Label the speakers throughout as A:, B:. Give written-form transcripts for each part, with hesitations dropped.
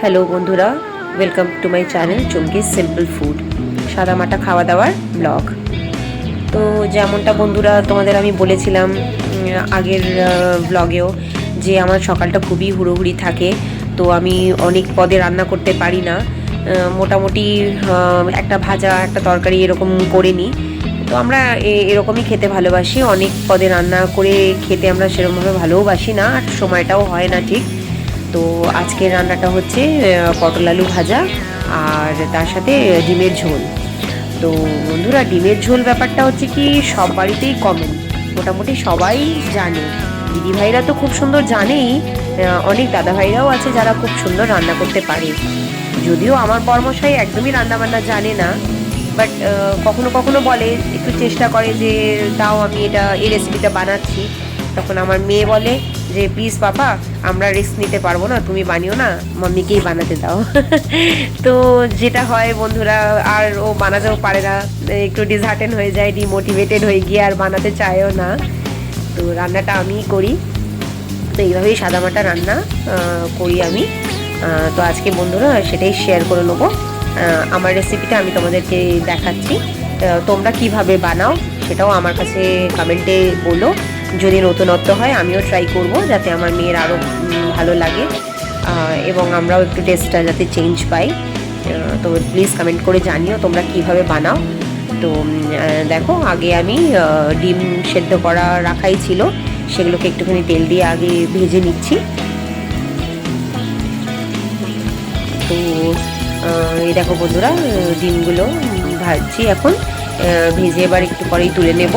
A: Hello বন্ধুরা, welcome to my channel Chumki's simple food, সাদামাটা খাওয়া দাওয়ার ব্লগ। তো যেমনটা বন্ধুরা তোমাদের আমি বলেছিলাম আগের ব্লগেও, যে আমার সকালটা খুবই হুড়োহুড়ি থাকে। তো আমি অনেক পদে রান্না করতে পারি না, মোটামুটি একটা ভাজা একটা তরকারি এরকম করে নিই। তো আমরা এরকমই খেতে ভালোবাসি, অনেক পদে রান্না করে খেতে আমরা সেরকমভাবে ভালোবাসি না, আর সময়টাও হয় না ঠিক। তো আজকের রান্নাটা হচ্ছে পটল আলু ভাজা আর তার সাথে ডিমের ঝোল। তো বন্ধুরা, ডিমের ঝোল ব্যাপারটা হচ্ছে কি সব বাড়িতেই কমন, মোটামুটি সবাই জানে। দিদিভাইরা তো খুব সুন্দর জানেই, অনেক দাদাভাইরাও আছে যারা খুব সুন্দর রান্না করতে পারে। যদিও আমার বর্মশাই একদমই রান্নাবান্না জানে না, বাট কখনো কখনো বলে, একটু চেষ্টা করে যে তাও আমি এই রেসিপিটা বানাচ্ছি। তখন আমার মেয়ে বলে যে প্লিজ পাপা, আমরা রিস্ক নিতে পারবো না, তুমি বানিও না, মাম্মিকেই বানাতে দাও। তো যেটা হয় বন্ধুরা, আর ও বানাতেও পারে না, একটু ডিসহার্টেন হয়ে যায়, ডিমোটিভেটেড হয়ে গিয়ে আর বানাতে চায়ও না। তো রান্নাটা আমিই করি, তো এইভাবেই সাদামাটা রান্না করি আমি। তো আজকে বন্ধুরা সেটাই শেয়ার করে নেবো, আমার রেসিপিটা আমি তোমাদেরকে দেখাচ্ছি। তোমরা কিভাবে বানাও সেটাও আমার কাছে কমেন্টে বলো। যদি নতুনত্ব হয় আমিও ট্রাই করব, যাতে আমার মেয়ের আরও ভালো লাগে এবং আমরাও একটু টেস্টটা যাতে চেঞ্জ পাই। তো প্লিজ কমেন্ট করে জানিও তোমরা কিভাবে বানাও। তো দেখো, আগে আমি ডিম সেদ্ধ করা রাখাই ছিল, সেগুলোকে একটুখানি তেল দিয়ে আগে ভেজে নিচ্ছি। তো এই দেখো বন্ধুরা, ডিমগুলো ভাজছি এখন, ভেজে এবার একটু পরেই তুলে নেব।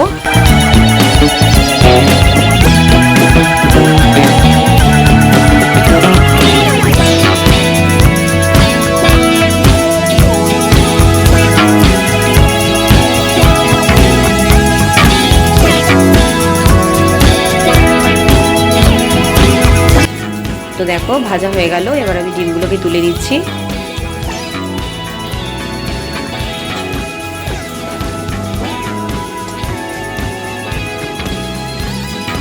A: তো দেখো ভাজা হয়ে গেল, এবার আমি ডিমগুলোকে তুলে নিচ্ছি।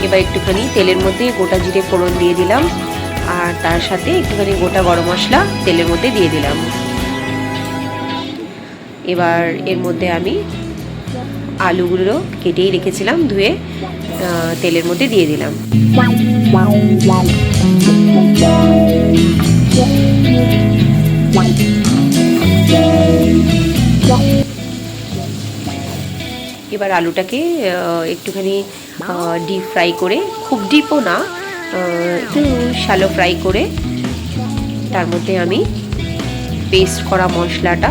A: এবার একটুখানি তেলের মধ্যে গোটা জিরে ফোড়ন দিয়ে দিলাম, আর তার সাথে একটুখানি গোটা গরম মশলা তেলের মধ্যে দিয়ে দিলাম। এবার এর মধ্যে আমি আলুগুলো কেটেই রেখেছিলাম ধুয়ে, তেলের মধ্যে দিয়ে দিলাম। এবার আলুটাকে একটুখানি ডিপ ফ্রাই করে, খুব ডিপও না, একটু শ্যালো ফ্রাই করে তার মধ্যে আমি পেস্ট করা মশলাটা,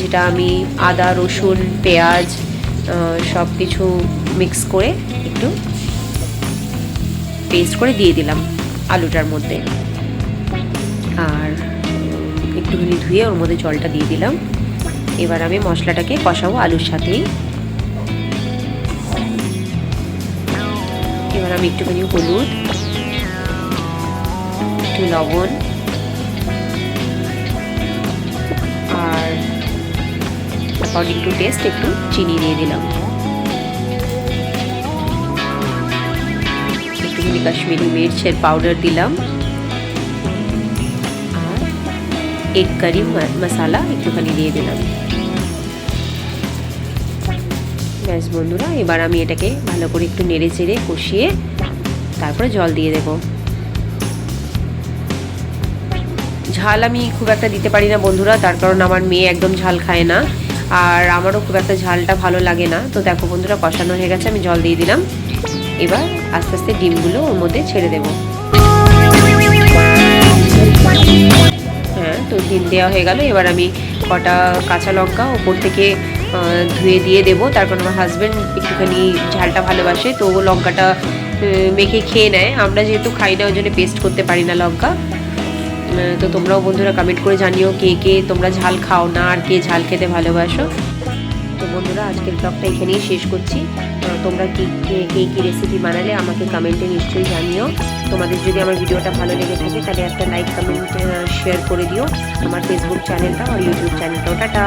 A: যেটা আমি আদা রসুন পেঁয়াজ সব কিছু মিক্স করে একটু পেস্ট করে দিয়ে দিলাম আলুটার মধ্যে। আর একটুখানি ধুয়ে ওর মধ্যে জলটা দিয়ে দিলাম। এবার আমি মশলাটাকে কষাবো আলুর সাথেই। এবার আমি একটুখানি হলুদ, একটু লবণ আর অ্যাকর্ডিং টু টেস্ট একটু চিনি দিয়ে দিলাম। একটুখানি কাশ্মীরি মির্চের পাউডার দিলাম, আর এগ কারি মশলা একটুখানি দিয়ে দিলাম। ব্যাস বন্ধুরা, এবার আমি এটাকে ভালো করে একটু নেড়ে চেড়ে কষিয়ে তারপরে জল দিয়ে দেব। ঝাল আমি খুব একটা দিতে পারি না বন্ধুরা, তার কারণ আমার মেয়ে একদম ঝাল খায় না, আর আমারও খুব একটা ঝালটা ভালো লাগে না। তো দেখো বন্ধুরা, কষানো হয়ে গেছে, আমি জল দিয়ে দিলাম। এবার আস্তে আস্তে ডিমগুলো ওর মধ্যে ছেড়ে দেব। হ্যাঁ, তো ডিম দেওয়া হয়ে গেল। এবার আমি কটা কাঁচা লঙ্কা ওপর থেকে ধুয়ে দিয়ে দেবো, তারপর আমার হাজব্যান্ড একটুখানি ঝালটা ভালোবাসে, তো ও লঙ্কাটা মেখে খেয়ে নেয়। আমরা যেহেতু খাই না, ওই জন্য পেস্ট করতে পারি না লঙ্কা। তো তোমরাও বন্ধুরা কমেন্ট করে জানিও কে কে তোমরা ঝাল খাও না, আর কে ঝাল খেতে ভালোবাসো। তো বন্ধুরা, আজকের ব্লগটা এখানেই শেষ করছি। তোমরা কে কী রেসিপি বানালে আমাকে কমেন্টে নিশ্চয়ই জানিও। তোমাদের যদি আমার ভিডিওটা ভালো লেগে থাকে তাহলে একটা লাইক কমেন্ট শেয়ার করে দিও আমার ফেসবুক চ্যানেলটা আর ইউটিউব চ্যানেলটাও। টাটা।